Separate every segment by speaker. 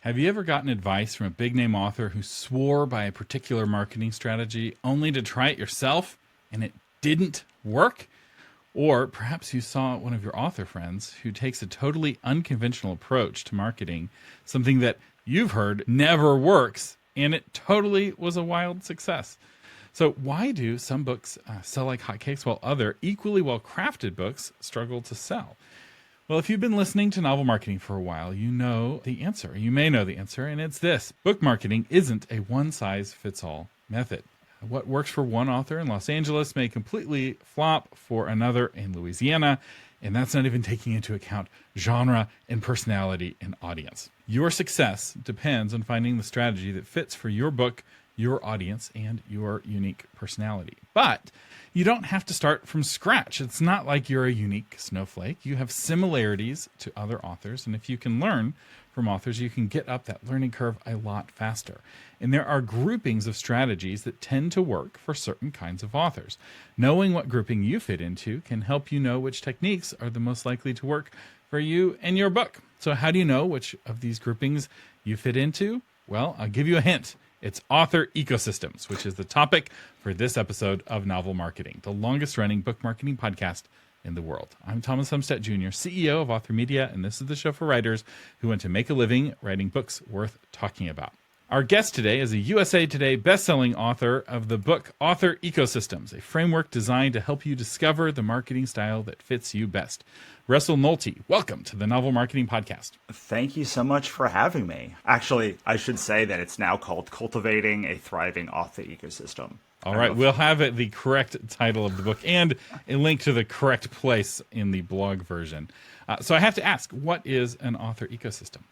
Speaker 1: Have you ever gotten advice from a big name author who swore by a particular marketing strategy only to try it yourself and it didn't work? Or perhaps you saw one of your author friends who takes a totally unconventional approach to marketing, something that you've heard never works, and it totally was a wild success. So why do some books sell like hotcakes while other equally well-crafted books struggle to sell? Well, if you've been listening to novel marketing for a while, you know the answer. You may know the answer, and it's this. Book marketing isn't a one-size-fits-all method. What works for one author in Los Angeles may completely flop for another in Louisiana, and that's not even taking into account genre and personality and audience. Your success depends on finding the strategy that fits for your book, your audience, and your unique personality. But you don't have to start from scratch. It's not like you're a unique snowflake. You have similarities to other authors, and if you can learn from authors, you can get up that learning curve a lot faster. And there are groupings of strategies that tend to work for certain kinds of authors. Knowing what grouping you fit into can help you know which techniques are the most likely to work for you and your book. So how do you know which of these groupings you fit into? Well, I'll give you a hint. It's author ecosystems, which is the topic for this episode of Novel Marketing, the longest running book marketing podcast in the world. I'm Thomas Humstead Jr., CEO of Author Media, and this is the show for writers who want to make a living writing books worth talking about. Our guest today is a USA Today bestselling author of the book Author Ecosystems, a framework designed to help you discover the marketing style that fits you best. Russell Nohelty, welcome to the Novel Marketing Podcast.
Speaker 2: Thank you so much for having me. Actually, I should say that it's now called Cultivating a Thriving Author Ecosystem.
Speaker 1: All right, we'll have it the correct title of the book and a link to the correct place in the blog version. So I have to ask, what is an author ecosystem?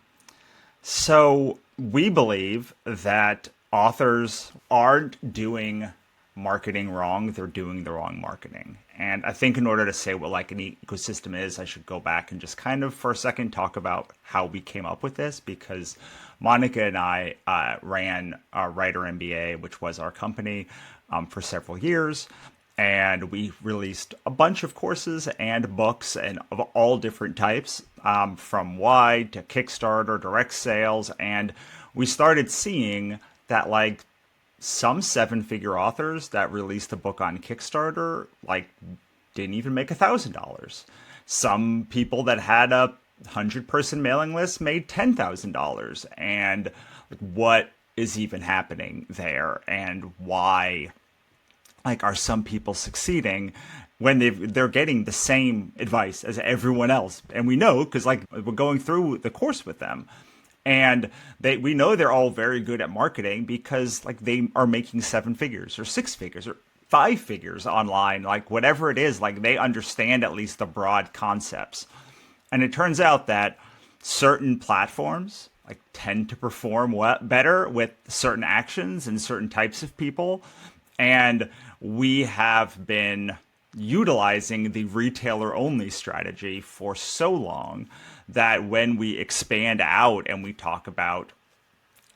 Speaker 2: So we believe that authors aren't doing marketing wrong. They're doing the wrong marketing. And I think in order to say what like an ecosystem is, I should go back and just kind of for a second talk about how we came up with this, because Monica and I ran our Writer MBA, which was our company, for several years. And we released a bunch of courses and books and of all different types, from wide to Kickstarter, direct sales. And we started seeing that like some seven-figure authors that released a book on Kickstarter, like didn't even make $1,000. Some people that had a 100-person mailing list made $10,000. And what is even happening there, and why like are some people succeeding when they're getting the same advice as everyone else? And we know because like we're going through the course with them, and we know they're all very good at marketing because like they are making 7 figures or 6 figures or 5 figures online, like whatever it is, like they understand at least the broad concepts. And it turns out that certain platforms like tend to perform better with certain actions and certain types of people. And we have been utilizing the retailer only strategy for so long that when we expand out and we talk about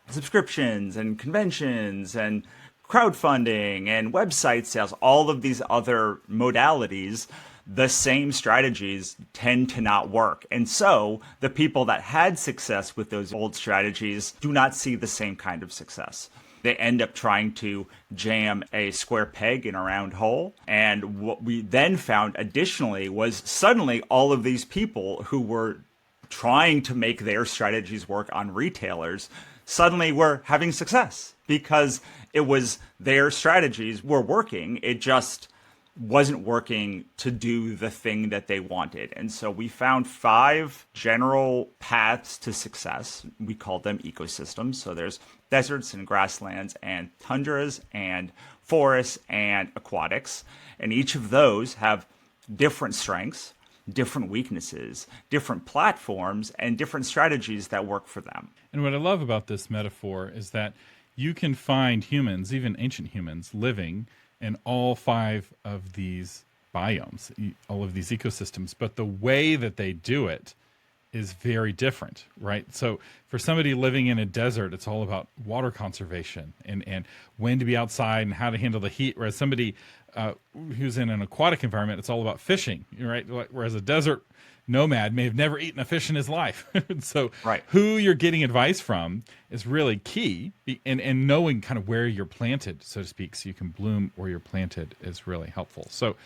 Speaker 2: subscriptions and conventions and crowdfunding and website sales, all of these other modalities, the same strategies tend to not work. And so the people that had success with those old strategies do not see the same kind of success. They end up trying to jam a square peg in a round hole. And what we then found additionally was suddenly all of these people who were trying to make their strategies work on retailers suddenly were having success because it was their strategies were working. It just wasn't working to do the thing that they wanted. And so we found 5 general paths to success. We call them ecosystems. So there's deserts and grasslands and tundras and forests and aquatics. And each of those have different strengths, different weaknesses, different platforms, and different strategies that work for them.
Speaker 1: And what I love about this metaphor is that you can find humans, even ancient humans, living in all 5 of these biomes, all of these ecosystems, but the way that they do it is very different, right? So for somebody living in a desert, it's all about water conservation and when to be outside and how to handle the heat, whereas somebody who's in an aquatic environment, it's all about fishing, right? Whereas a desert nomad may have never eaten a fish in his life. So
Speaker 2: Right.
Speaker 1: who you're getting advice from is really key, and knowing kind of where you're planted, so to speak, so you can bloom where you're planted is really helpful. So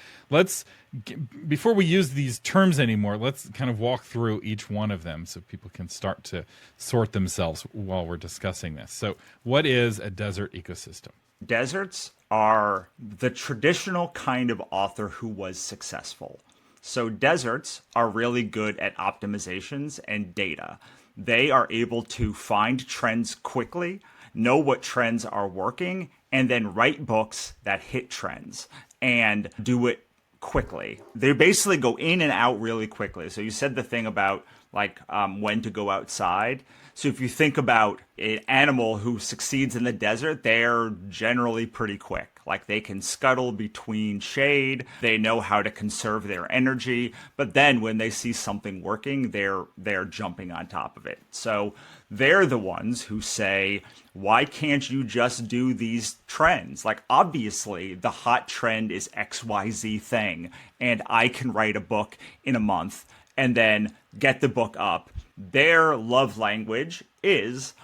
Speaker 1: before we use these terms anymore, let's kind of walk through each one of them so people can start to sort themselves while we're discussing this. So what is a desert ecosystem?
Speaker 2: Deserts are the traditional kind of author who was successful. So deserts are really good at optimizations and data. They are able to find trends quickly, know what trends are working, and then write books that hit trends and do it quickly. They basically go in and out really quickly. So you said the thing about when to go outside. So if you think about an animal who succeeds in the desert, they're generally pretty quick. Like they can scuttle between shade, they know how to conserve their energy, but then when they see something working, they're jumping on top of it. So they're the ones who say, why can't you just do these trends? Like obviously the hot trend is XYZ thing, and I can write a book in a month and then get the book up. Their love language is,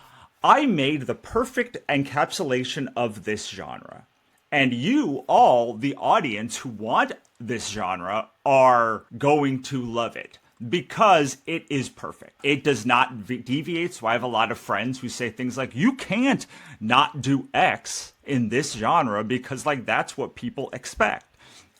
Speaker 2: I made the perfect encapsulation of this genre. And you, all the audience who want this genre, are going to love it because it is perfect. It does not deviate. So I have a lot of friends who say things like, you can't not do X in this genre because that's what people expect.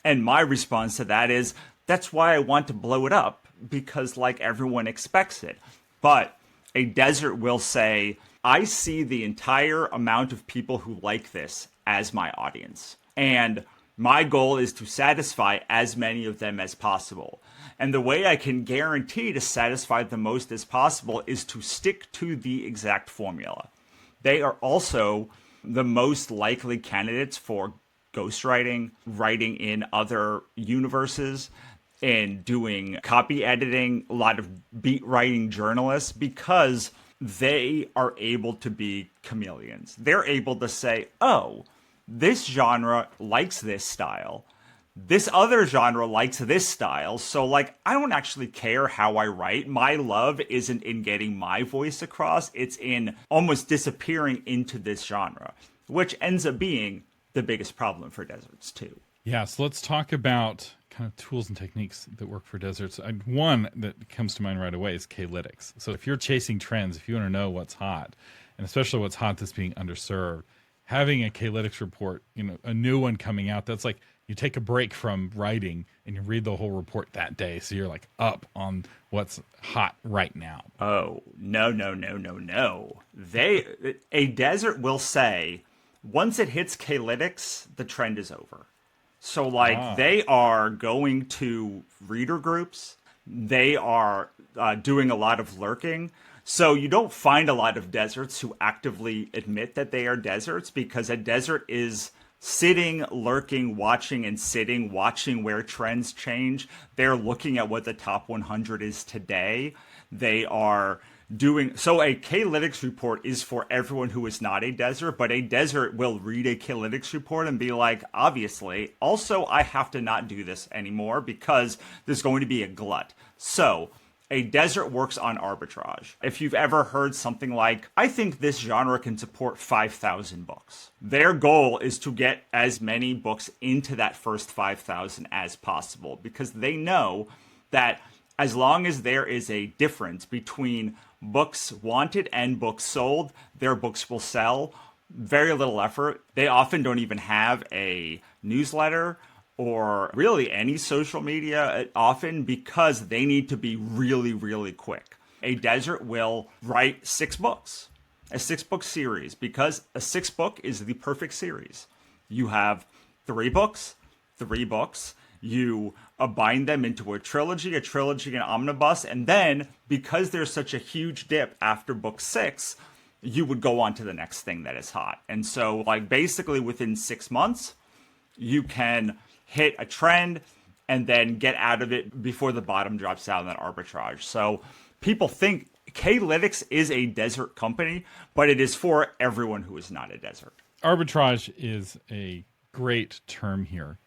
Speaker 2: And my response to that is, that's why I want to blow it up, because everyone expects it. But a desert will say, I see the entire amount of people who like this as my audience. And my goal is to satisfy as many of them as possible. And the way I can guarantee to satisfy the most as possible is to stick to the exact formula. They are also the most likely candidates for ghostwriting, writing in other universes, and doing copy editing, a lot of beat writing journalists, because they are able to be chameleons. They're able to say, oh, this genre likes this style. This other genre likes this style. So I don't actually care how I write. My love isn't in getting my voice across. It's in almost disappearing into this genre, which ends up being the biggest problem for deserts too.
Speaker 1: Yeah, so let's talk about kind of tools and techniques that work for deserts. One that comes to mind right away is K-lytics. So if you're chasing trends, if you want to know what's hot, and especially what's hot that's being underserved, having a K-lytics report, a new one coming out, that's like you take a break from writing and you read the whole report that day. So you're up on what's hot right now.
Speaker 2: Oh, no. A desert will say, once it hits K-lytics, the trend is over. So they are going to reader groups. They are doing a lot of lurking. So you don't find a lot of deserts who actively admit that they are deserts, because a desert is sitting, lurking, watching, and sitting, watching where trends change. They're looking at what the top 100 is today. They are doing so. A K-lytics report is for everyone who is not a desert, but a desert will read a K-lytics report and be like, obviously, also I have to not do this anymore because there's going to be a glut. So a desert works on arbitrage. If you've ever heard something like, I think this genre can support 5,000 books. Their goal is to get as many books into that first 5,000 as possible, because they know that as long as there is a difference between books wanted and books sold, their books will sell. Very little effort. They often don't even have a newsletter or really any social media often, because they need to be really, really quick. A desert will write 6 books, a 6-book series, because a 6-book is the perfect series. You have 3 books, you bind them into a trilogy, an omnibus, and then, because there's such a huge dip after book 6, you would go on to the next thing that is hot. And so basically within 6 months, you can hit a trend and then get out of it before the bottom drops out in that arbitrage. So people think K-lytics is a desert company, but it is for everyone who is not a desert.
Speaker 1: Arbitrage is a great term here.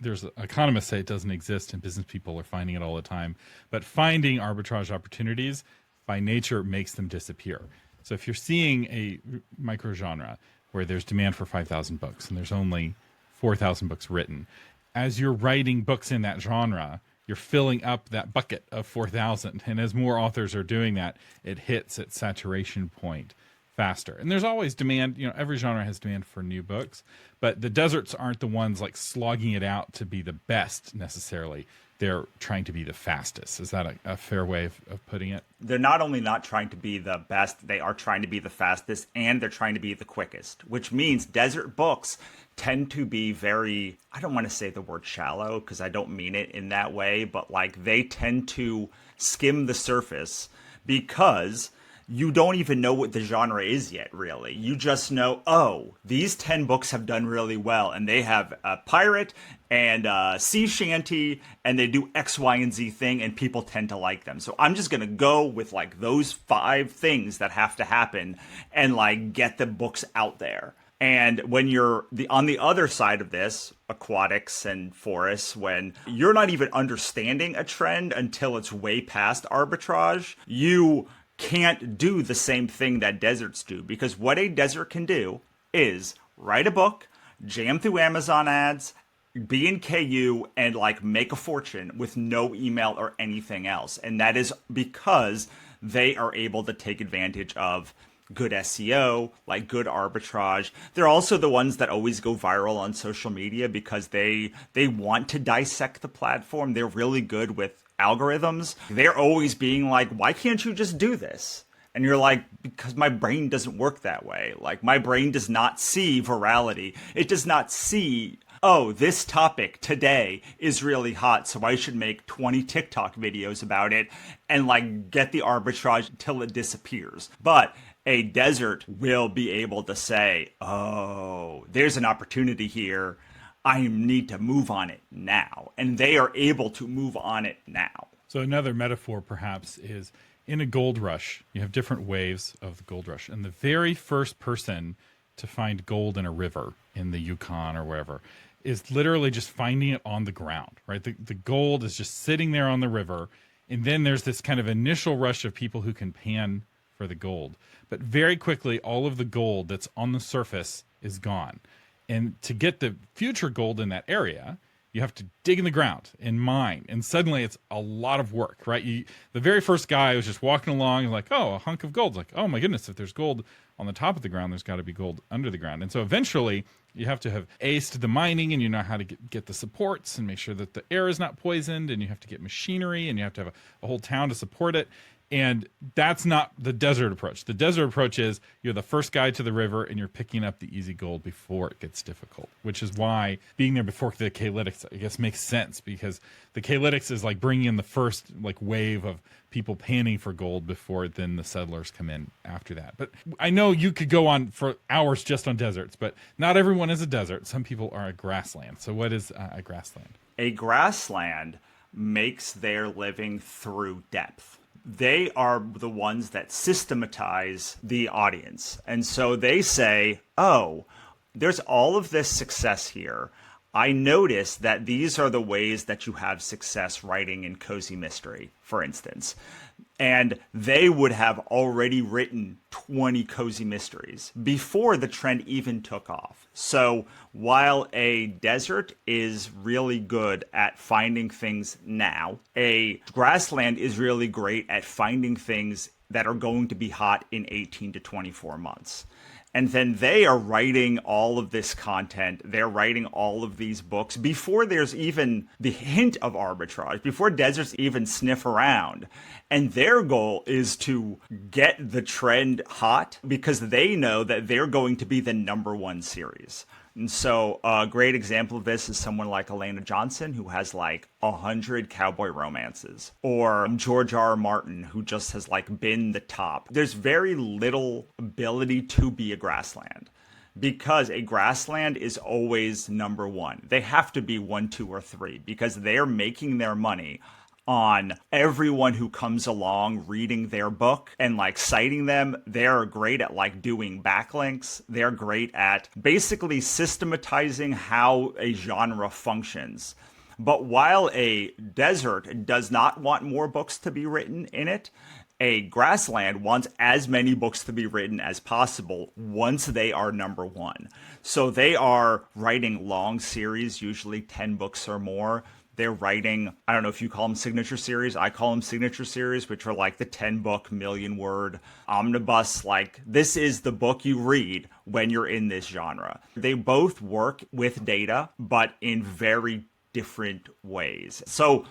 Speaker 1: there's economists say it doesn't exist, and business people are finding it all the time. But finding arbitrage opportunities by nature makes them disappear. So if you're seeing a micro genre where there's demand for 5,000 books and there's only 4,000 books written, as you're writing books in that genre, you're filling up that bucket of 4,000. And as more authors are doing that, it hits its saturation point faster. And there's always demand, every genre has demand for new books, but the deserts aren't the ones like slogging it out to be the best necessarily. They're trying to be the fastest. Is that a fair way of putting it?
Speaker 2: They're not only not trying to be the best, they are trying to be the fastest, and they're trying to be the quickest, which means desert books tend to be very, I don't want to say the word shallow because I don't mean it in that way, but like they tend to skim the surface because you don't even know what the genre is yet, really. You just know, oh, these 10 books have done really well, and they have a pirate and a sea shanty, and they do X, Y, and Z thing, and people tend to like them. So I'm just going to go with, like, those 5 things that have to happen and, like, get the books out there. And when you're on the other side of this, aquatics and forests, when you're not even understanding a trend until it's way past arbitrage, you can't do the same thing that deserts do, because what a desert can do is write a book, jam through Amazon ads, be in KU, and like make a fortune with no email or anything else. And that is because they are able to take advantage of good SEO, like good arbitrage. They're also the ones that always go viral on social media because they want to dissect the platform. They're really good with algorithms. They're always being like, why can't you just do this? And you're like, because my brain doesn't work that way. Like, my brain does not see virality. It does not see, oh, this topic today is really hot, so I should make 20 TikTok videos about it and like get the arbitrage until it disappears. But a desert will be able to say, oh, there's an opportunity here. I need to move on it now. And they are able to move on it now.
Speaker 1: So another metaphor perhaps is in a gold rush, you have different waves of the gold rush. And the very first person to find gold in a river in the Yukon or wherever is literally just finding it on the ground, right? The gold is just sitting there on the river. And then there's this kind of initial rush of people who can pan for the gold. But very quickly, all of the gold that's on the surface is gone. And to get the future gold in that area, you have to dig in the ground and mine. And suddenly it's a lot of work, right? The very first guy was just walking along and like, oh, a hunk of gold. Like, oh my goodness, if there's gold on the top of the ground, there's got to be gold under the ground. And so eventually you have to have aced the mining, and you know how to get the supports and make sure that the air is not poisoned, and you have to get machinery, and you have to have a whole town to support it. And that's not the desert approach. The desert approach is you're the first guy to the river and you're picking up the easy gold before it gets difficult, which is why being there before the Calytics, I guess, makes sense, because the Calytics is like bringing in the first like wave of people panning for gold before then the settlers come in after that. But I know you could go on for hours just on deserts, but not everyone is a desert. Some people are a grassland. So what is a grassland?
Speaker 2: A grassland makes their living through depth. They are the ones that systematize the audience. And so they say, oh, there's all of this success here. I notice that these are the ways that you have success writing in cozy mystery, for instance. And they would have already written 20 cozy mysteries before the trend even took off. So while a desert is really good at finding things now, a grassland is really great at finding things that are going to be hot in 18 to 24 months. And then they are writing all of this content. They're writing all of these books before there's even the hint of arbitrage, before deserts even sniff around. And their goal is to get the trend hot because they know that they're going to be the #1 series. And so a great example of this is someone like Elena Johnson, who has like 100 cowboy romances, or George R. R. Martin, who just has like been the top. There's very little ability to be a grassland because a grassland is always #1. They have to be 1, 2, or 3 because they're making their money on everyone who comes along reading their book and like citing them. They're great at like doing backlinks. They're great at basically systematizing how a genre functions. But while a desert does not want more books to be written in it, a Grassland wants as many books to be written as possible once they are number one. So they are writing long series, usually 10 books or more. They're writing, I don't know if you call them signature series. I call them signature series, which are like the 10 book, million word omnibus. Like, this is the book you read when you're in this genre. They both work with data, but in very different ways. So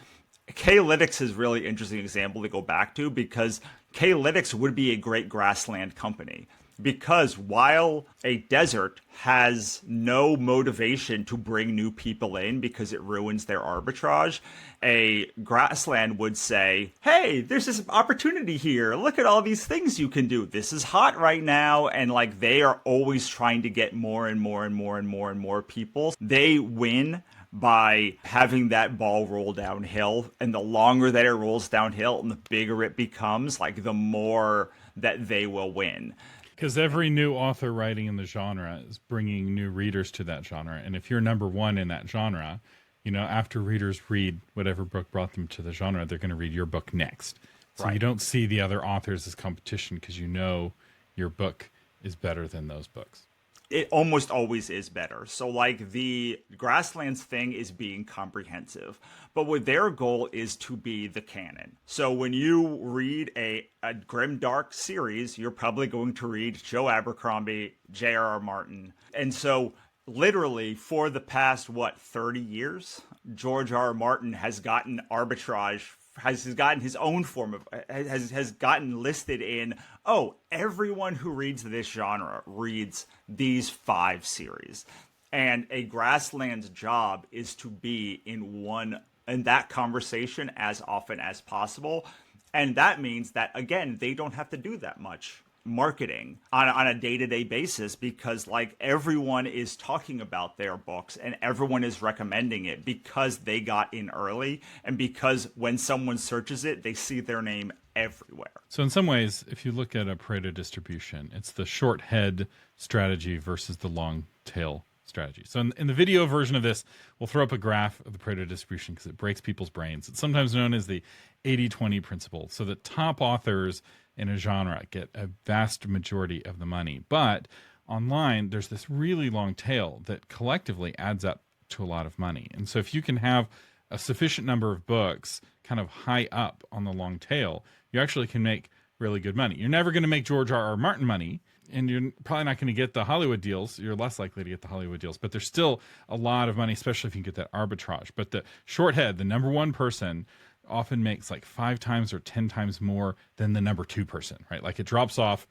Speaker 2: K-Lytics is really interesting example to go back to, because K-Lytics would be a great Grassland company. Because while a desert has no motivation to bring new people in because it ruins their arbitrage, a Grassland would say, hey, there's this opportunity here. Look at all these things you can do. This is hot right now. And like, they are always trying to get more and more and more and more and more people. They win by having that ball roll downhill. And the longer that it rolls downhill and the bigger it becomes, like, the more that they will win.
Speaker 1: Because every new author writing in the genre is bringing new readers to that genre. And if you're number one in that genre, you know, after readers read whatever book brought them to the genre, they're going to read your book next. So
Speaker 2: Right.
Speaker 1: You don't see the other authors as competition because you know your book is better than those books.
Speaker 2: It almost always is better. So like, the Grasslands thing is being comprehensive, but what their goal is to be the canon. So when you read a grimdark series, you're probably going to read Joe Abercrombie, J.R.R. Martin. And so literally for the past, 30 years, George R. R. Martin has gotten arbitrage, has gotten his own form of, has gotten listed in, oh, everyone who reads this genre reads these 5 series. And a Grassland's job is to be in that conversation as often as possible. And that means that, again, they don't have to do that much marketing on a day-to-day basis, because like, everyone is talking about their books and everyone is recommending it because they got in early, and because when someone searches it, they see their name everywhere.
Speaker 1: So in some ways, if you look at a Pareto distribution, it's the short head strategy versus the long tail strategy. So in the video version of this, we'll throw up a graph of the Pareto distribution because it breaks people's brains. It's sometimes known as the 80-20 principle. So the top authors in a genre get a vast majority of the money. But online, there's this really long tail that collectively adds up to a lot of money. And so if you can have a sufficient number of books kind of high up on the long tail, you actually can make really good money. You're never going to make George R. R. Martin money, and you're probably not going to get the Hollywood deals. You're less likely to get the Hollywood deals, but there's still a lot of money, especially if you can get that arbitrage. But the short head, the number one person, often makes like 5 times or 10 times more than the number 2 person, right? Like, it drops off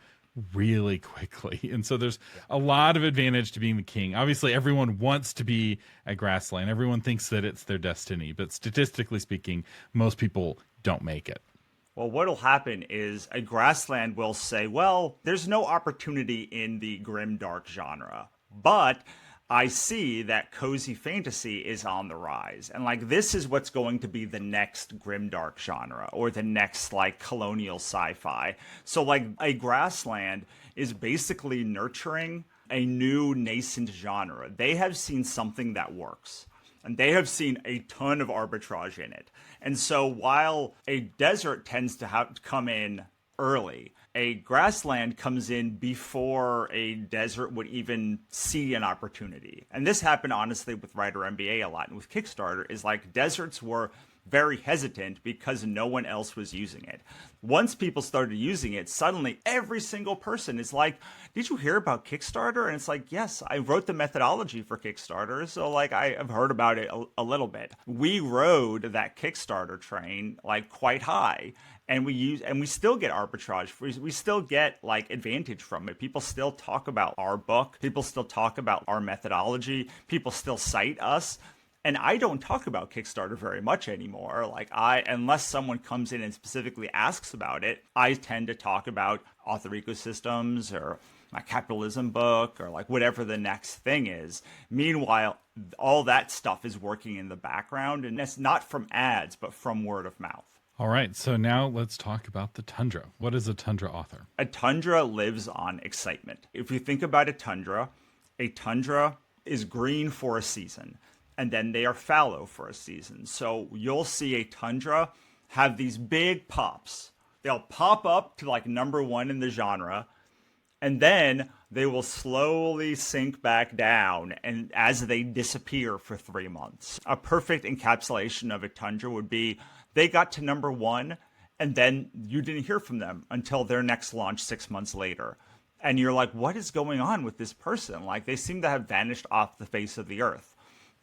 Speaker 1: really quickly. And so there's a lot of advantage to being the king. Obviously, everyone wants to be at Grassland. Everyone thinks that it's their destiny, but statistically speaking, most people don't make it.
Speaker 2: Well, what'll happen is a Grassland will say, well, there's no opportunity in the grimdark genre, but I see that cozy fantasy is on the rise. And like, this is what's going to be the next grimdark genre, or the next like colonial sci-fi. So like, a Grassland is basically nurturing a new nascent genre. They have seen something that works, and they have seen a ton of arbitrage in it. And so while a desert tends to have to come in early, a Grassland comes in before a desert would even see an opportunity. And this happened honestly with Writer MBA a lot, and with Kickstarter, is like, deserts were very hesitant because no one else was using it. Once people started using it, suddenly every single person is like, did you hear about Kickstarter? And it's like, yes, I wrote the methodology for Kickstarter, so like, I have heard about it a little bit. We rode that Kickstarter train like quite high, and we still get arbitrage. We still get like advantage from it. People still talk about our book. People still talk about our methodology. People still cite us. And I don't talk about Kickstarter very much anymore. Like, unless someone comes in and specifically asks about it, I tend to talk about author ecosystems or my capitalism book or like whatever the next thing is. Meanwhile, all that stuff is working in the background, and it's not from ads, but from word of mouth.
Speaker 1: All right, so now let's talk about the Tundra. What is a Tundra author?
Speaker 2: A tundra lives on excitement. If you think about a tundra is green for a season, and then they are fallow for a season. So you'll see a tundra have these big pops. They'll pop up to like number one in the genre, and then they will slowly sink back down and as they disappear for 3 months. A perfect encapsulation of a tundra would be they got to number one, and then you didn't hear from them until their next launch 6 months later. And you're like, what is going on with this person? Like, they seem to have vanished off the face of the earth.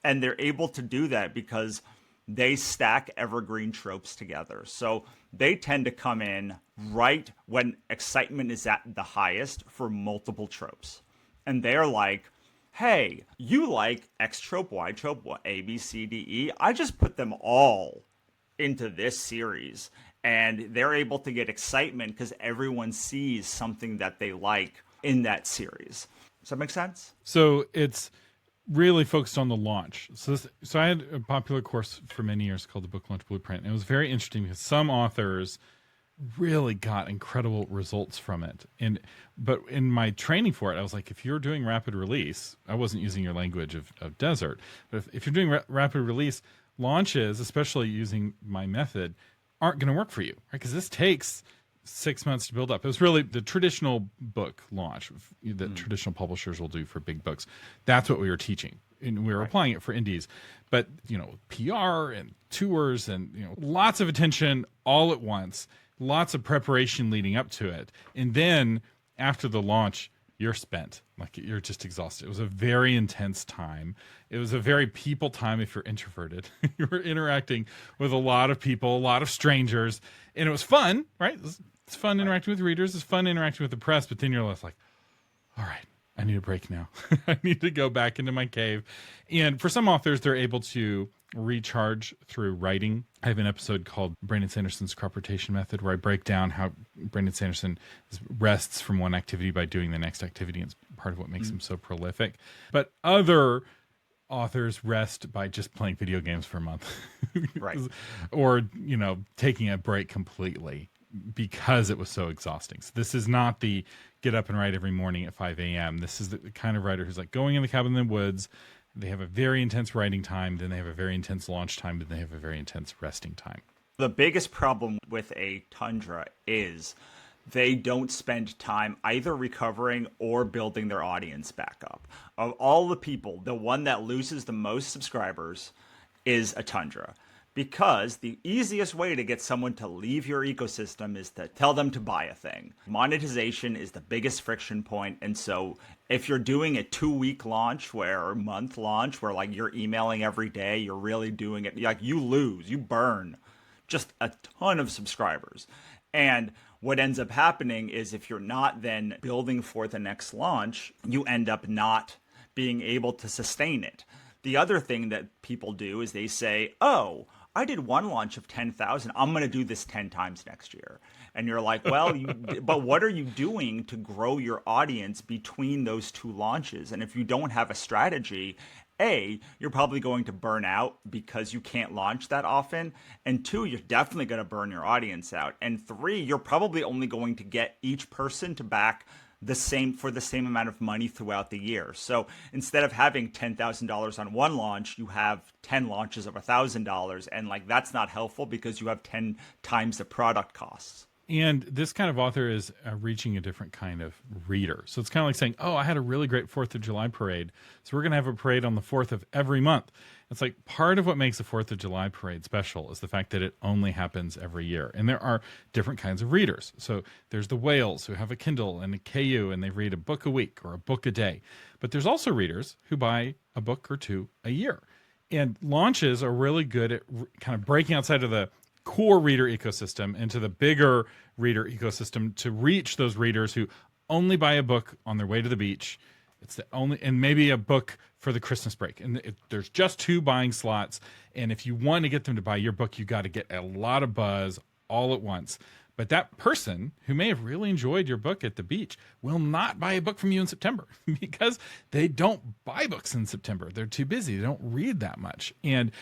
Speaker 2: And they're able to do that because they stack evergreen tropes together. So they tend to come in right when excitement is at the highest for multiple tropes. And they're like, hey, you like X trope, Y trope, A, B, C, D, E. I just put them all into this series, and they're able to get excitement because everyone sees something that they like in that series. Does that make sense?
Speaker 1: So it's really focused on the launch. So I had a popular course for many years called the Book Launch Blueprint. And it was very interesting because some authors really got incredible results from it. But in my training for it, I was like, if you're doing rapid release, I wasn't using your language of desert, but if you're doing rapid release, launches, especially using my method, aren't going to work for you, right? Because this takes 6 months to build up. It was really the traditional book launch that traditional publishers will do for big books. That's what we were teaching, and we were applying it for indies. But PR and tours and lots of attention all at once, lots of preparation leading up to it, and then after the launch, you're spent. Like, you're just exhausted. It was a very intense time. It was a very people time if you're introverted. You were interacting with a lot of people, a lot of strangers, and it was fun, right? It's fun interacting with readers. It's fun interacting with the press, but then you're left like, all right, I need a break now. I need to go back into my cave. And for some authors, they're able to recharge through writing. I have an episode called Brandon Sanderson's Crop Rotation Method, where I break down how Brandon Sanderson rests from one activity by doing the next activity. It's part of what makes him so prolific. But other authors rest by just playing video games for a month.
Speaker 2: Right.
Speaker 1: Or, taking a break completely because it was so exhausting. So this is not the get up and write every morning at 5 a.m. This is the kind of writer who's like going in the cabin in the woods. They have a very intense writing time, then they have a very intense launch time, then they have a very intense resting time.
Speaker 2: The biggest problem with a tundra is they don't spend time either recovering or building their audience back up. Of all the people, the one that loses the most subscribers is a tundra. Because the easiest way to get someone to leave your ecosystem is to tell them to buy a thing. Monetization is the biggest friction point. And so if you're doing a 2-week launch or month launch where like you're emailing every day, you're really doing it, like you burn just a ton of subscribers. And what ends up happening is if you're not then building for the next launch, you end up not being able to sustain it. The other thing that people do is they say, oh, I did one launch of 10,000. I'm going to do this 10 times next year. And you're like, well, but what are you doing to grow your audience between those two launches? And if you don't have a strategy, A, you're probably going to burn out because you can't launch that often. And 2, you're definitely going to burn your audience out. And 3, you're probably only going to get each person to back the same amount of money throughout the year. So instead of having $10,000 on one launch, you have 10 launches of $1,000. And like, that's not helpful because you have 10 times the product costs.
Speaker 1: And this kind of author is reaching a different kind of reader. So it's kind of like saying, oh, I had a really great 4th of July parade, so we're going to have a parade on the 4th of every month. It's like part of what makes the 4th of July parade special is the fact that it only happens every year. And there are different kinds of readers. So there's the whales who have a Kindle and a KU, and they read a book a week or a book a day. But there's also readers who buy a book or two a year. And launches are really good at kind of breaking outside of the core reader ecosystem into the bigger reader ecosystem to reach those readers who only buy a book on their way to the beach. It's the only, and maybe a book for the Christmas break. And there's just 2 buying slots. And if you want to get them to buy your book, you got to get a lot of buzz all at once. But that person who may have really enjoyed your book at the beach will not buy a book from you in September because they don't buy books in September. They're too busy. They don't read that much. And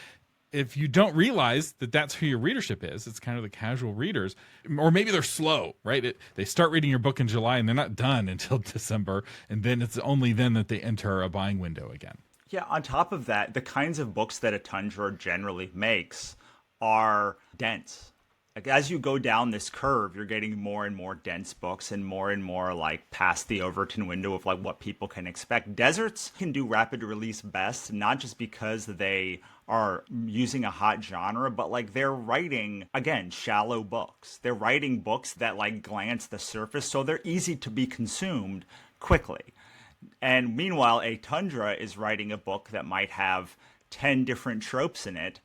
Speaker 1: if you don't realize that that's who your readership is, it's kind of the casual readers, or maybe they're slow, right? They start reading your book in July and they're not done until December. And then it's only then that they enter a buying window again.
Speaker 2: Yeah, on top of that, the kinds of books that a Tundra generally makes are dense. Like as you go down this curve, you're getting more and more dense books and more like past the Overton window of like what people can expect. Deserts can do rapid release best, not just because they are using a hot genre, but like they're writing, again, shallow books. They're writing books that like glance the surface, so they're easy to be consumed quickly. And meanwhile, a Tundra is writing a book that might have 10 different tropes in it,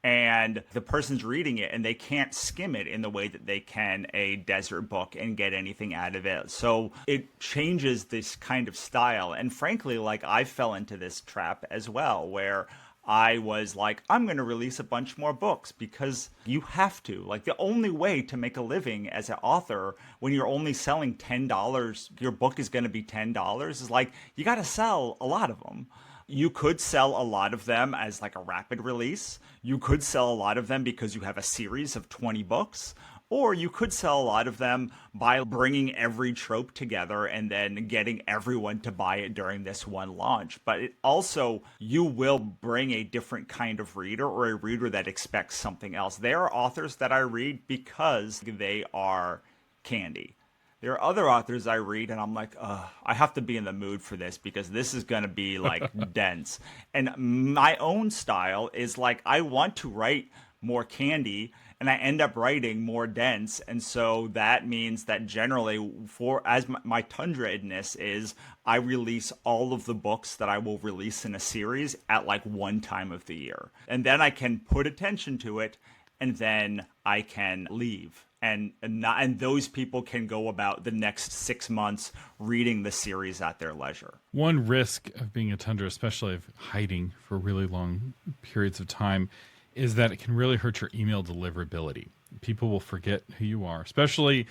Speaker 2: and the person's reading it and they can't skim it in the way that they can a desert book and get anything out of it. So it changes this kind of style. And frankly, like I fell into this trap as well, where I was like, I'm going to release a bunch more books because you have to. Like the only way to make a living as an author when you're only selling $10, your book is going to be $10, is like you got to sell a lot of them. You could sell a lot of them as like a rapid release. You could sell a lot of them because you have a series of 20 books. Or you could sell a lot of them by bringing every trope together and then getting everyone to buy it during this one launch. But it also, you will bring a different kind of reader, or a reader that expects something else. There are authors that I read because they are candy. There are other authors I read and I'm like, I have to be in the mood for this because this is going to be like dense. And my own style is like, I want to write more candy and I end up writing more dense. And so that means that generally as my Tundra-ness is, I release all of the books that I will release in a series at like one time of the year. And then I can put attention to it and then I can leave. And those people can go about the next 6 months reading the series at their leisure.
Speaker 1: One risk of being a Tundra, especially of hiding for really long periods of time, is that it can really hurt your email deliverability. People will forget who you are, especially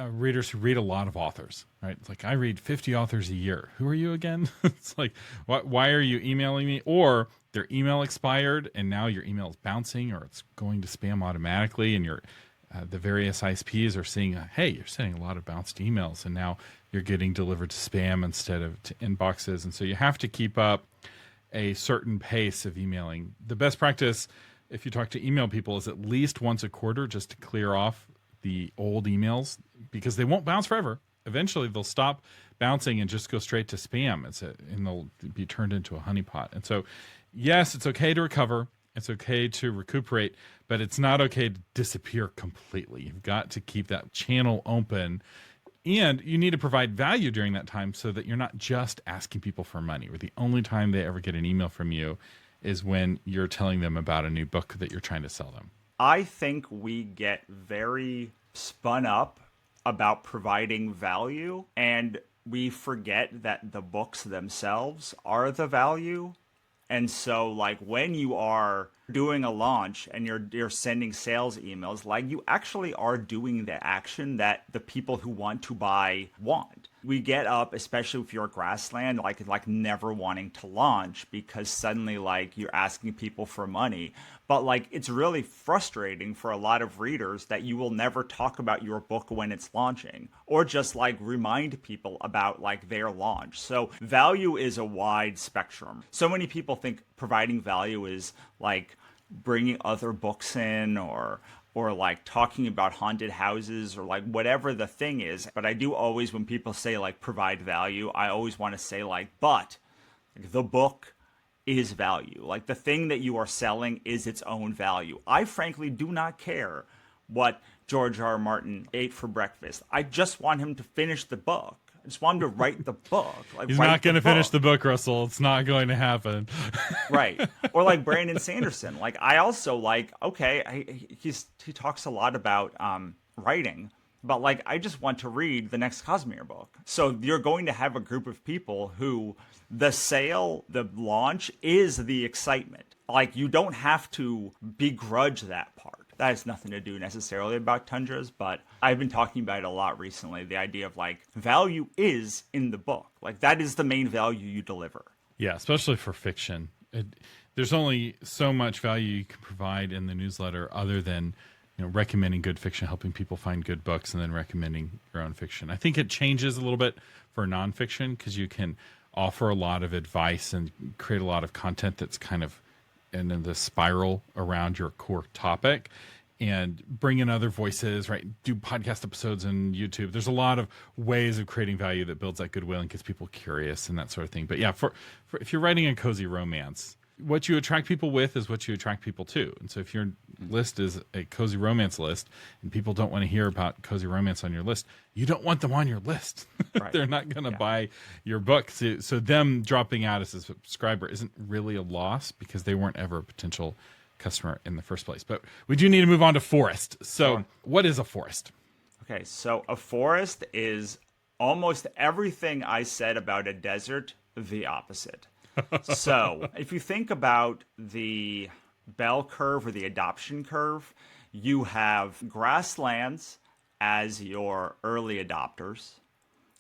Speaker 1: readers who read a lot of authors, right? It's like, I read 50 authors a year. Who are you again? It's like, why are you emailing me? Or their email expired and now your email is bouncing or it's going to spam automatically, and the various ISPs are seeing, hey, you're sending a lot of bounced emails and now you're getting delivered to spam instead of to inboxes. And so you have to keep up a certain pace of emailing. The best practice, if you talk to email people, is at least once a quarter just to clear off the old emails, because they won't bounce forever. Eventually they'll stop bouncing and just go straight to spam. And they'll be turned into a honeypot. And so, yes, it's okay to recover. It's okay to recuperate, but it's not okay to disappear completely. You've got to keep that channel open, and you need to provide value during that time so that you're not just asking people for money, or the only time they ever get an email from you is when you're telling them about a new book that you're trying to sell them.
Speaker 2: I think we get very spun up about providing value, and we forget that the books themselves are the value. And so, like, when you are doing a launch and you're sending sales emails, like, you actually are doing the action that the people who want to buy want. We get up, especially if you're at Grassland, like never wanting to launch because suddenly, like, you're asking people for money. But, like, it's really frustrating for a lot of readers that you will never talk about your book when it's launching, or just, like, remind people about, like, their launch. So value is a wide spectrum. So many people think providing value is, like, bringing other books in, or like talking about haunted houses, or like whatever the thing is. But I do always, when people say like provide value, I always want to say like, but the book is value. Like the thing that you are selling is its own value. I frankly do not care what George R. R. Martin ate for breakfast. I just want him to finish the book. I just want him to write the book. Like,
Speaker 1: he's not going to finish the book, Russell. It's not going to happen.
Speaker 2: Right. Or like Brandon Sanderson. Like, I also like, okay, he talks a lot about writing, but like, I just want to read the next Cosmere book. So you're going to have a group of people who the sale, the launch is the excitement. Like, you don't have to begrudge that part. That has nothing to do necessarily about Tundras, but I've been talking about it a lot recently. The idea of like value is in the book. Like that is the main value you deliver.
Speaker 1: Yeah, especially for fiction. There's only so much value you can provide in the newsletter other than recommending good fiction, helping people find good books, and then recommending your own fiction. I think it changes a little bit for nonfiction because you can offer a lot of advice and create a lot of content that's kind of in the spiral around your core topic and bring in other voices, right? Do podcast episodes on YouTube. There's a lot of ways of creating value that builds that goodwill and gets people curious and that sort of thing. But yeah, for if you're writing a cozy romance, what you attract people with is what you attract people to. And so if your list is a cozy romance list and people don't want to hear about cozy romance on your list, you don't want them on your list. Right. They're not going to buy your book. So them dropping out as a subscriber isn't really a loss because they weren't ever a potential customer in the first place. But we do need to move on to forest. So What is a forest?
Speaker 2: Okay, so a forest is almost everything I said about a desert, the opposite. So if you think about the bell curve or the adoption curve, you have grasslands as your early adopters.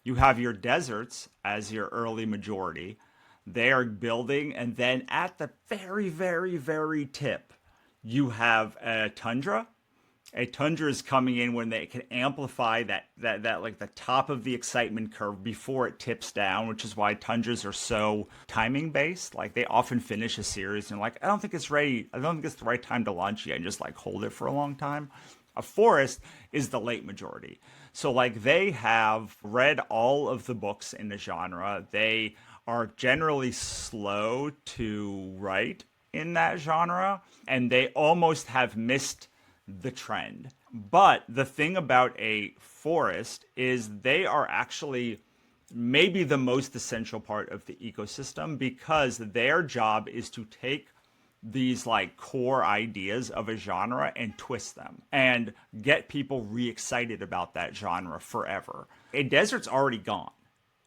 Speaker 2: You have your deserts as your early majority. They are building, and then at the very, very, very tip, you have a tundra. A tundra is coming in when they can amplify that like the top of the excitement curve before it tips down, which is why tundras are so timing based. Like they often finish a series and like, I don't think it's ready. I don't think it's the right time to launch yet, and just like hold it for a long time. A forest is the late majority. So like they have read all of the books in the genre. They are generally slow to write in that genre, and they almost have missed the trend. But the thing about a forest is they are actually maybe the most essential part of the ecosystem because their job is to take these like core ideas of a genre and twist them and get people re-excited about that genre forever. A desert's already gone.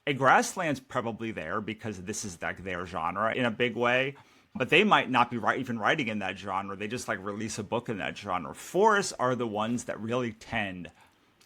Speaker 2: A grassland's probably there because this is like their genre in a big way. But they might not be even writing in that genre. They just like release a book in that genre. Forests are the ones that really tend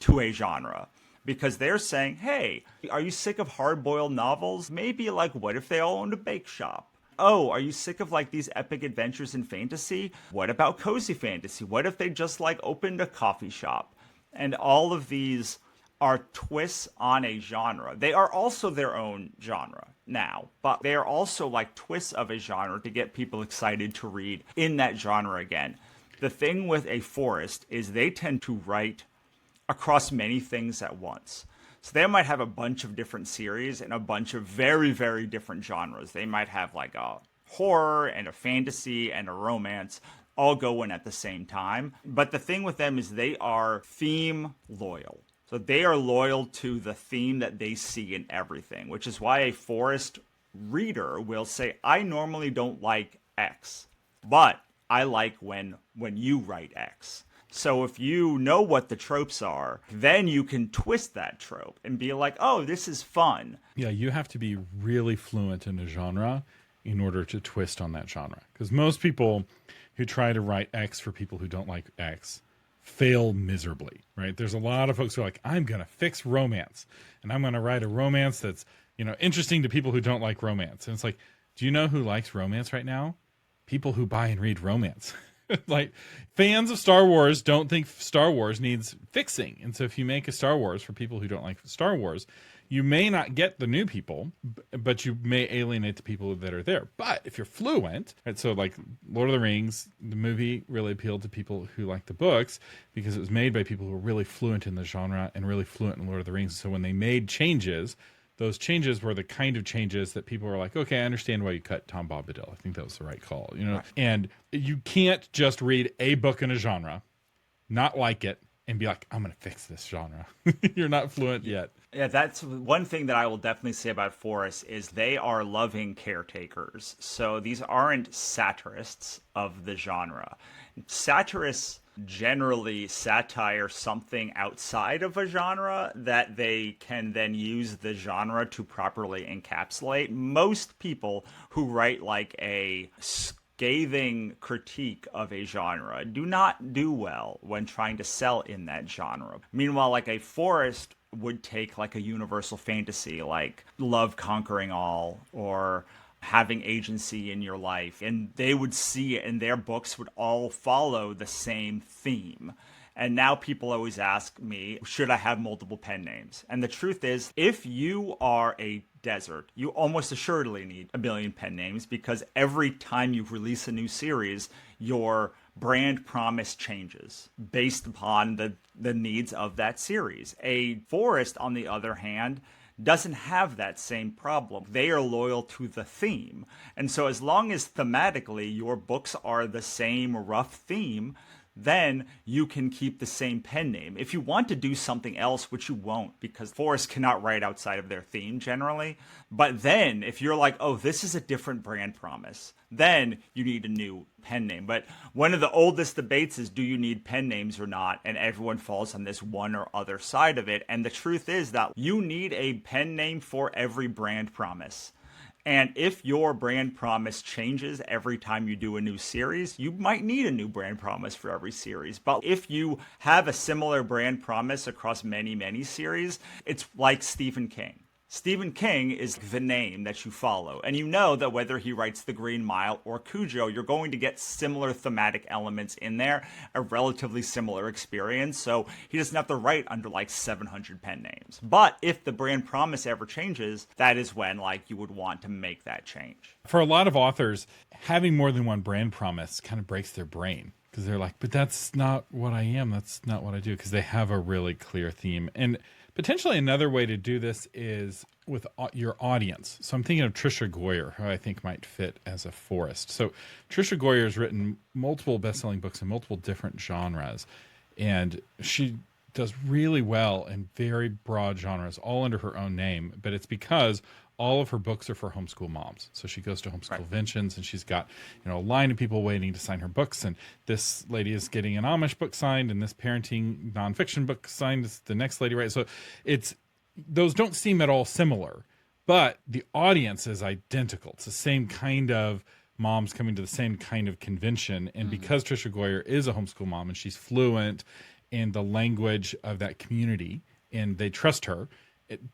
Speaker 2: to a genre because they're saying, hey, are you sick of hard-boiled novels? Maybe like what if they all owned a bake shop? Oh, are you sick of like these epic adventures in fantasy? What about cozy fantasy? What if they just like opened a coffee shop? And all of these are twists on a genre. They are also their own genre now, but they are also like twists of a genre to get people excited to read in that genre again. The thing with a forest is they tend to write across many things at once. So they might have a bunch of different series and a bunch of very, very different genres. They might have like a horror and a fantasy and a romance all go in at the same time. But the thing with them is they are theme loyal. So they are loyal to the theme that they see in everything, which is why a forest reader will say, I normally don't like X, but I like when you write X. So if you know what the tropes are, then you can twist that trope and be like, oh, this is fun.
Speaker 1: Yeah, you have to be really fluent in a genre in order to twist on that genre. Because most people who try to write X for people who don't like X fail miserably, right? There's a lot of folks who are like, I'm going to fix romance and I'm going to write a romance that's, interesting to people who don't like romance. And it's like, do you know who likes romance right now? People who buy and read romance. Like fans of Star Wars don't think Star Wars needs fixing. And so if you make a Star Wars for people who don't like Star Wars, you may not get the new people, but you may alienate the people that are there. But if you're fluent, right, so like Lord of the Rings, the movie really appealed to people who like the books because it was made by people who were really fluent in the genre and really fluent in Lord of the Rings. So when they made changes, those changes were the kind of changes that people were like, okay, I understand why you cut Tom Bombadil. I think that was the right call, Right. And you can't just read a book in a genre, not like it, and be like, I'm going to fix this genre. You're not fluent yet.
Speaker 2: Yeah, that's one thing that I will definitely say about forests is they are loving caretakers. So these aren't satirists of the genre. Satirists generally satire something outside of a genre that they can then use the genre to properly encapsulate. Most people who write like a scathing critique of a genre do not do well when trying to sell in that genre. Meanwhile, like a forest would take like a universal fantasy like love conquering all or having agency in your life, and they would see it and their books would all follow the same theme. And now people always ask me, should I have multiple pen names? And the truth is, if you are a desert, you almost assuredly need a million pen names, because every time you release a new series, your brand promise changes based upon the needs of that series. A forest, on the other hand, doesn't have that same problem. They are loyal to the theme. And so as long as thematically your books are the same rough theme, then you can keep the same pen name. If you want to do something else, which you won't, because forests cannot write outside of their theme generally, but then if you're like, oh, this is a different brand promise, then you need a new pen name. But one of the oldest debates is, do you need pen names or not? And everyone falls on this one or other side of it. And the truth is that you need a pen name for every brand promise. And if your brand promise changes every time you do a new series, you might need a new brand promise for every series. But if you have a similar brand promise across many, many series, it's like Stephen King. Stephen King is the name that you follow. And you know that whether he writes The Green Mile or Cujo, you're going to get similar thematic elements in there, a relatively similar experience. So he doesn't have to write under like 700 pen names. But if the brand promise ever changes, that is when like you would want to make that change.
Speaker 1: For a lot of authors, having more than one brand promise kind of breaks their brain, because they're like, but that's not what I am. That's not what I do, because they have a really clear theme. And potentially another way to do this is with your audience. So I'm thinking of Tricia Goyer, who I think might fit as a forest. So Tricia Goyer has written multiple best-selling books in multiple different genres, and she does really well in very broad genres, all under her own name. But it's because all of her books are for homeschool moms. So she goes to homeschool conventions, and she's got, a line of people waiting to sign her books. And this lady is getting an Amish book signed, and this parenting nonfiction book signed. The next lady, right? So those don't seem at all similar, but the audience is identical. It's the same kind of moms coming to the same kind of convention. And because Tricia Goyer is a homeschool mom and she's fluent in the language of that community, and they trust her,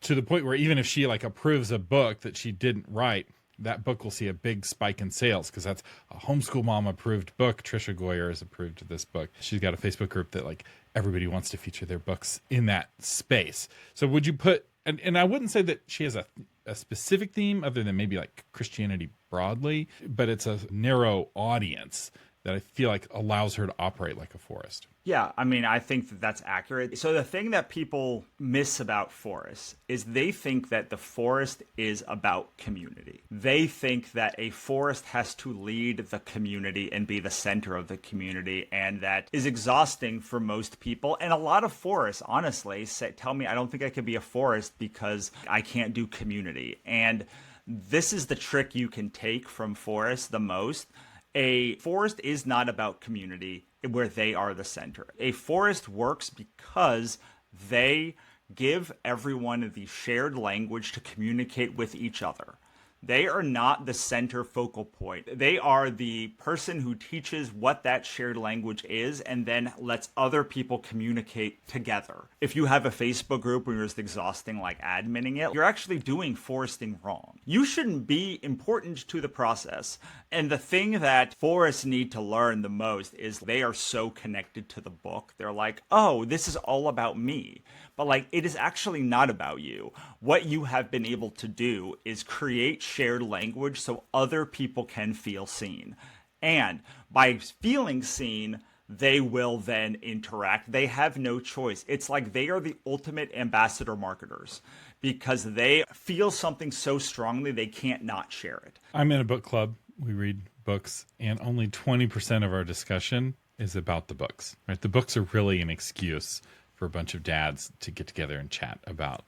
Speaker 1: to the point where even if she like approves a book that she didn't write, that book will see a big spike in sales, because that's a homeschool mom approved book. Tricia Goyer has approved this book. She's got a Facebook group that like everybody wants to feature their books in that space. So would you put, and I wouldn't say that she has a specific theme other than maybe like Christianity broadly, but it's a narrow audience that I feel like allows her to operate like a forest.
Speaker 2: Yeah, I mean, I think that that's accurate. So the thing that people miss about forests is they think that the forest is about community. They think that a forest has to lead the community and be the center of the community, and that is exhausting for most people. And a lot of forests, honestly, tell me I don't think I could be a forest because I can't do community. And this is the trick you can take from forests the most. A forest is not about community where they are the center. A forest works because they give everyone the shared language to communicate with each other. They are not the center focal point. They are the person who teaches what that shared language is and then lets other people communicate together. If you have a Facebook group where you're just exhausting like adminning it, you're actually doing foresting wrong. You shouldn't be important to the process. And the thing that forests need to learn the most is they are so connected to the book. They're like, oh, this is all about me. But like, it is actually not about you. What you have been able to do is create shared language so other people can feel seen. And by feeling seen, they will then interact. They have no choice. It's like they are the ultimate ambassador marketers because they feel something so strongly they can't not share it.
Speaker 1: I'm in a book club. We read books, and only 20% of our discussion is about the books. Right? The books are really an excuse for a bunch of dads to get together and chat about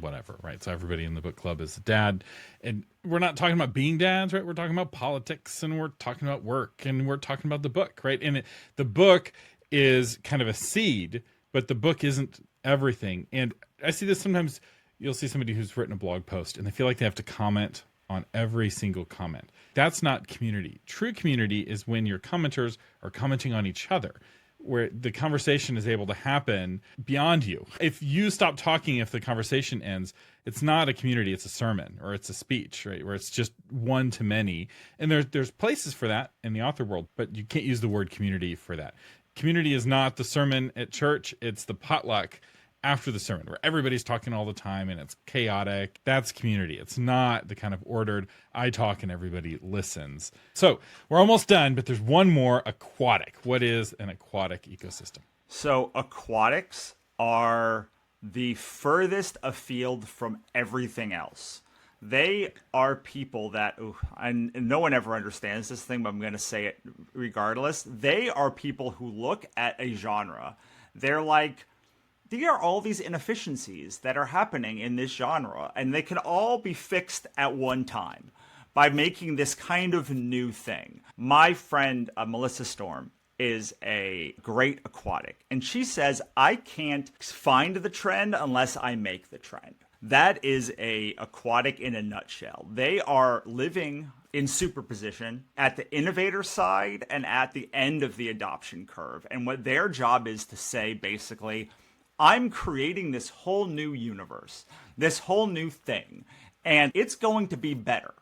Speaker 1: whatever, right? So everybody in the book club is a dad, and we're not talking about being dads, right? We're talking about politics, and we're talking about work, and we're talking about the book, right? And the book is kind of a seed, but the book isn't everything. And I see this sometimes. You'll see somebody who's written a blog post, and they feel like they have to comment on every single comment. That's not community. True community is when your commenters are commenting on each other, where the conversation is able to happen beyond you. If you stop talking, if the conversation ends, it's not a community, it's a sermon or it's a speech, right? Where it's just one to many. And there's places for that in the author world, but you can't use the word community for that. Community is not the sermon at church, it's the potluck after the sermon where everybody's talking all the time and it's chaotic. That's community. It's not the kind of ordered I talk and everybody listens. So we're almost done, but there's one more: aquatic. What is an aquatic ecosystem?
Speaker 2: So aquatics are the furthest afield from everything else. They are people that, and no one ever understands this thing, but I'm going to say it regardless. They are people who look at a genre. They're like, there are all these inefficiencies that are happening in this genre, and they can all be fixed at one time by making this kind of new thing. My friend, Melissa Storm, is a great aquatic, and she says, I can't find the trend unless I make the trend. That is a aquatic in a nutshell. They are living in superposition at the innovator side and at the end of the adoption curve. And what their job is to say, basically, I'm creating this whole new universe, this whole new thing, and it's going to be better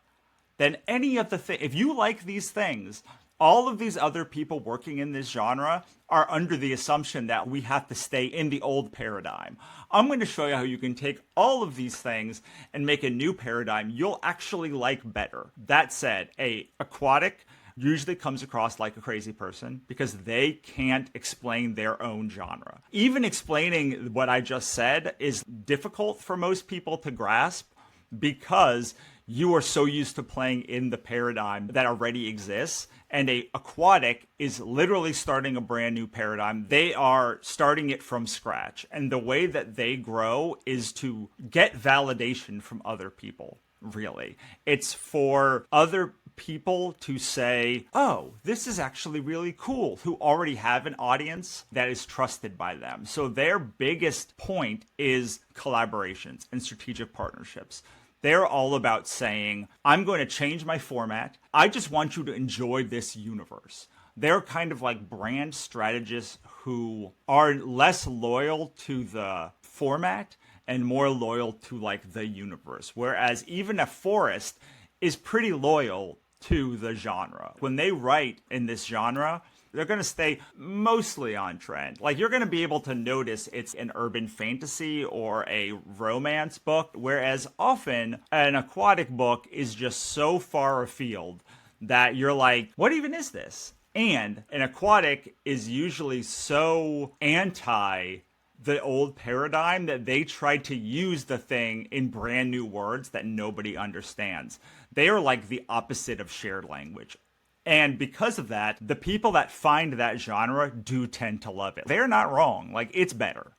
Speaker 2: than any of the things. If you like these things, all of these other people working in this genre are under the assumption that we have to stay in the old paradigm. I'm going to show you how you can take all of these things and make a new paradigm you'll actually like better. That said, a aquatic usually comes across like a crazy person because they can't explain their own genre. Even explaining what I just said is difficult for most people to grasp because you are so used to playing in the paradigm that already exists. And a aquatic is literally starting a brand new paradigm. They are starting it from scratch. And the way that they grow is to get validation from other people, really. It's for other people to say, oh, this is actually really cool, who already have an audience that is trusted by them. So their biggest point is collaborations and strategic partnerships. They're all about saying, I'm going to change my format. I just want you to enjoy this universe. They're kind of like brand strategists who are less loyal to the format and more loyal to like the universe. Whereas even a forest is pretty loyal to the genre. When they write in this genre, they're going to stay mostly on trend. Like, you're going to be able to notice it's an urban fantasy or a romance book, whereas often an aquatic book is just so far afield that you're like, what even is this? And an aquatic is usually so anti the old paradigm that they try to use the thing in brand new words that nobody understands. They are like the opposite of shared language. And because of that, the people that find that genre do tend to love it. They're not wrong. Like, it's better.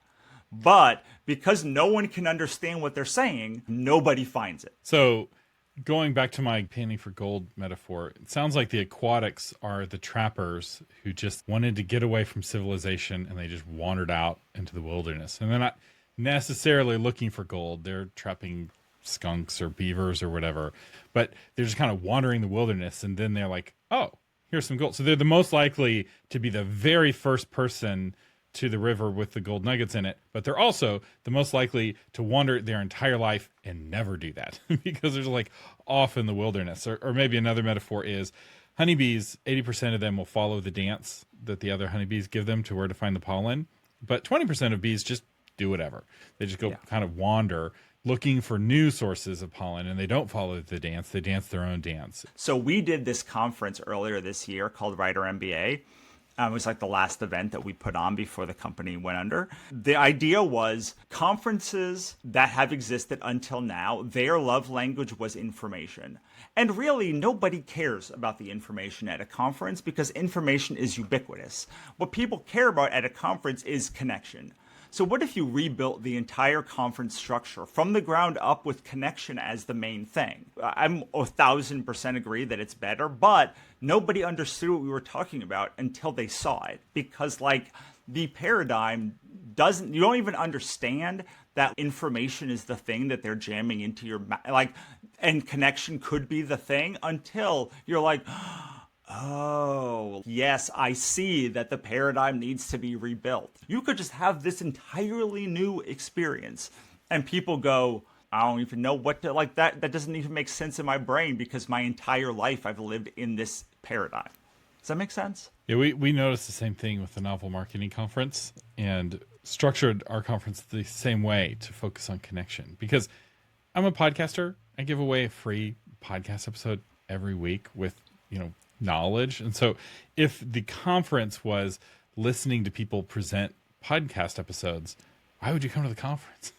Speaker 2: But because no one can understand what they're saying, nobody finds it.
Speaker 1: So going back to my panning for gold metaphor, it sounds like the aquatics are the trappers who just wanted to get away from civilization and they just wandered out into the wilderness. And they're not necessarily looking for gold. They're trapping skunks or beavers or whatever, but they're just kind of wandering the wilderness, and then they're like, oh, here's some gold. So they're the most likely to be the very first person to the river with the gold nuggets in it, but they're also the most likely to wander their entire life and never do that because they're like off in the wilderness. Or maybe another metaphor is honeybees, 80% of them will follow the dance that the other honeybees give them to where to find the pollen, but 20% of bees just do whatever. They just go kind of wander looking for new sources of pollen, and they don't follow the dance. They dance their own dance.
Speaker 2: So we did this conference earlier this year called Writer MBA. It was like the last event that we put on before the company went under. The idea was conferences that have existed until now, their love language was information. And really, nobody cares about the information at a conference because information is ubiquitous. What people care about at a conference is connection. So what if you rebuilt the entire conference structure from the ground up with connection as the main thing? I'm 1,000% agree that it's better, but nobody understood what we were talking about until they saw it. Because like the paradigm you don't even understand that information is the thing that they're jamming into your like and connection could be the thing until you're like, oh, yes, I see that the paradigm needs to be rebuilt. You could just have this entirely new experience and people go, I don't even know what to like that. That doesn't even make sense in my brain because my entire life I've lived in this paradigm. Does that make sense?
Speaker 1: Yeah, we noticed the same thing with the Novel Marketing Conference and structured our conference the same way to focus on connection. Because I'm a podcaster. I give away a free podcast episode every week with, knowledge. And so if the conference was listening to people present podcast episodes, why would you come to the conference?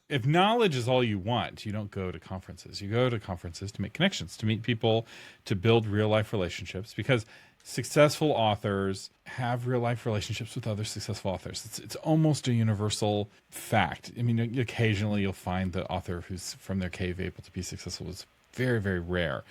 Speaker 1: If knowledge is all you want, you don't go to conferences. You go to conferences to make connections, to meet people, to build real life relationships, because successful authors have real life relationships with other successful authors. It's almost a universal fact. I mean, occasionally you'll find the author who's from their cave able to be successful. It's very, very rare.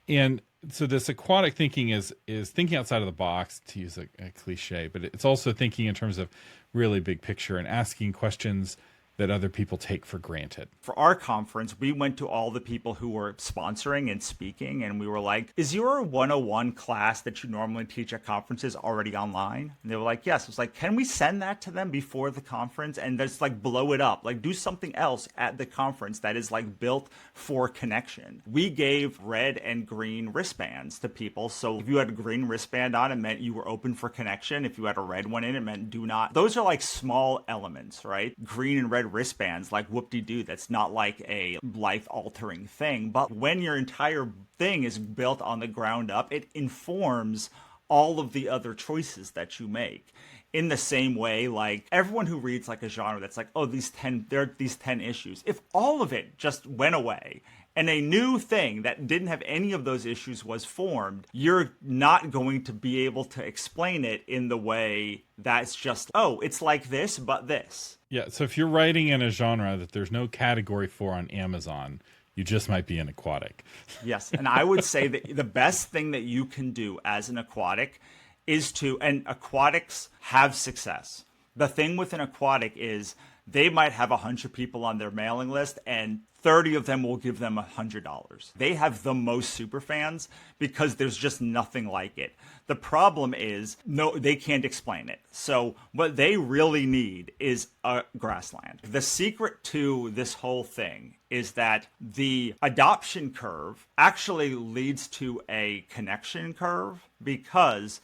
Speaker 1: And so this aquatic thinking is thinking outside of the box, to use a cliche, but it's also thinking in terms of really big picture and asking questions that other people take for granted.
Speaker 2: For our conference, we went to all the people who were sponsoring and speaking, and we were like, is your 101 class that you normally teach at conferences already online? And they were like, yes. I was like, can we send that to them before the conference and just like blow it up? Like do something else at the conference that is like built for connection. We gave red and green wristbands to people. So if you had a green wristband on, it meant you were open for connection. If you had a red one in, it meant do not. Those are like small elements, right? Green and red wristbands, like whoop-de-doo, that's not like a life-altering thing. But when your entire thing is built on the ground up, it informs all of the other choices that you make. In the same way, like everyone who reads like a genre that's like, oh, there are these 10 issues. If all of it just went away and a new thing that didn't have any of those issues was formed, you're not going to be able to explain it in the way that's just, oh, it's like this, but this.
Speaker 1: Yeah, so if you're writing in a genre that there's no category for on Amazon, you just might be an aquatic.
Speaker 2: Yes, and I would say that the best thing that you can do as an aquatic is and aquatics have success. The thing with an aquatic is they might have 100 people on their mailing list and 30 of them will give them $100. They have the most super fans because there's just nothing like it. The problem is, no, they can't explain it. So what they really need is a Grassland. The secret to this whole thing is that the adoption curve actually leads to a connection curve because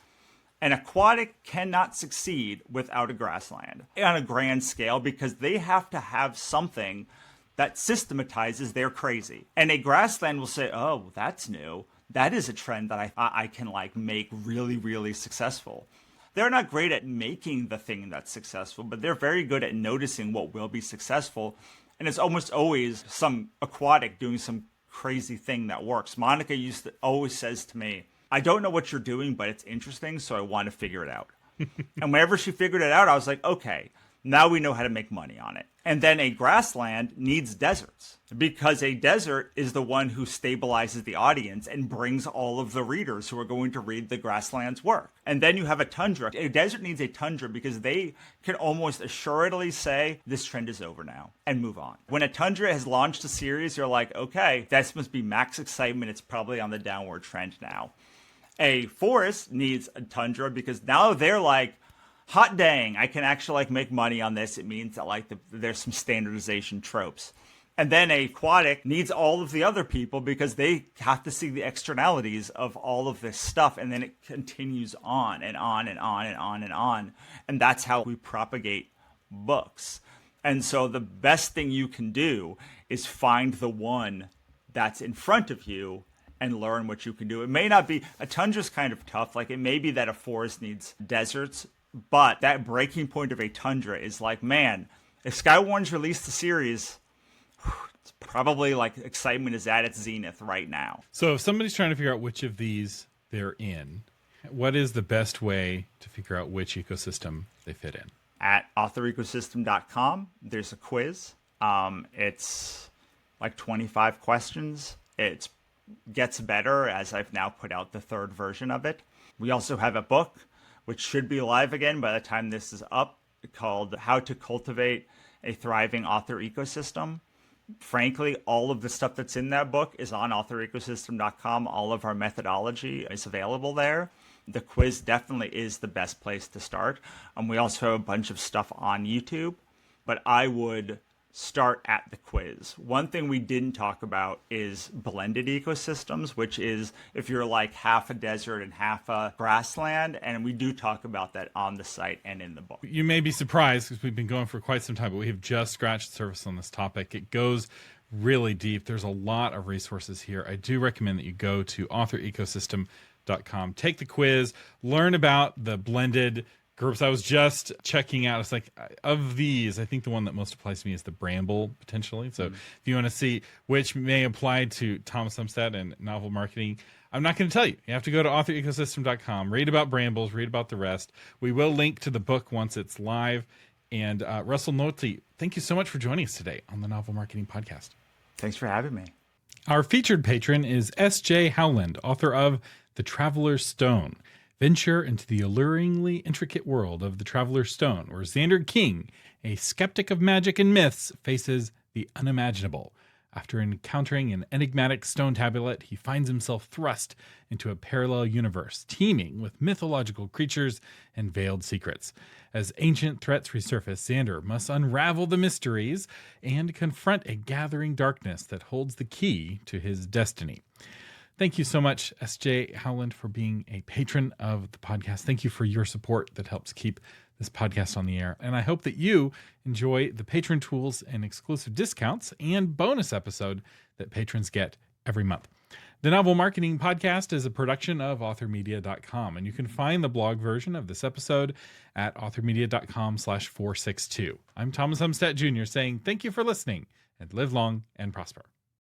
Speaker 2: an aquatic cannot succeed without a Grassland on a grand scale because they have to have something that systematizes their crazy. And a Grassland will say, oh, that's new. That is a trend that I can like make really, really successful. They're not great at making the thing that's successful, but they're very good at noticing what will be successful. And it's almost always some aquatic doing some crazy thing that works. Monica always says to me, I don't know what you're doing, but it's interesting, so I want to figure it out. And whenever she figured it out, I was like, okay, now we know how to make money on it. And then a Grassland needs deserts because a desert is the one who stabilizes the audience and brings all of the readers who are going to read the Grassland's work. And then you have a Tundra. A desert needs a Tundra because they can almost assuredly say this trend is over now and move on. When a Tundra has launched a series, you're like, okay, this must be max excitement. It's probably on the downward trend now. A forest needs a Tundra because now they're like, hot dang, I can actually like make money on this. It means that like there's some standardization tropes. And then a aquatic needs all of the other people because they have to see the externalities of all of this stuff. And then it continues on and on and on and on and on. And that's how we propagate books. And so the best thing you can do is find the one that's in front of you and learn what you can do. It may not be, a Tundra's kind of tough. Like it may be that a forest needs deserts, but that breaking point of a Tundra is like, man, if Skywarn's released the series, it's probably like excitement is at its zenith right now.
Speaker 1: So if somebody's trying to figure out which of these they're in, what is the best way to figure out which ecosystem they fit in?
Speaker 2: At authorecosystem.com, there's a quiz. It's like 25 questions. It gets better as I've now put out the third version of it. We also have a book, which should be live again by the time this is up, called How to Cultivate a Thriving Author Ecosystem. frankly, all of the stuff that's in that book is on authorecosystem.com. All of our methodology is available there. The quiz definitely is the best place to start. We also have a bunch of stuff on YouTube, but I would start at the quiz. One thing we didn't talk about is blended ecosystems, which is if you're like half a desert and half a grassland, and we do talk about that on the site and in the book.
Speaker 1: You may be surprised because we've been going for quite some time, but we have just scratched the surface on this topic. It goes really deep. There's a lot of resources here. I do recommend that you go to authorecosystem.com, take the quiz, learn about the blended groups. I was just checking out. It's like, of these, I think the one that most applies to me is the bramble, potentially. So if you want to see which may apply to Thomas Umstattd and novel marketing, I'm not going to tell you. You have to go to authorecosystem.com, read about brambles, read about the rest. We will link to the book once it's live. And Russell Nohelty, thank you so much for joining us today on the Novel Marketing Podcast.
Speaker 2: Thanks for having me.
Speaker 1: Our featured patron is S.J. Howland, author of The Traveler's Stone. Venture into the alluringly intricate world of the Traveler's Stone, where Xander King, a skeptic of magic and myths, faces the unimaginable. After encountering an enigmatic stone tablet, he finds himself thrust into a parallel universe teeming with mythological creatures and veiled secrets. As ancient threats resurface, Xander must unravel the mysteries and confront a gathering darkness that holds the key to his destiny. Thank you so much, S.J. Howland, for being a patron of the podcast. Thank you for your support that helps keep this podcast on the air. And I hope that you enjoy the patron tools and exclusive discounts and bonus episode that patrons get every month. The Novel Marketing Podcast is a production of authormedia.com, and you can find the blog version of this episode at authormedia.com/462. I'm Thomas Umstattd Jr. saying thank you for listening and live long and prosper.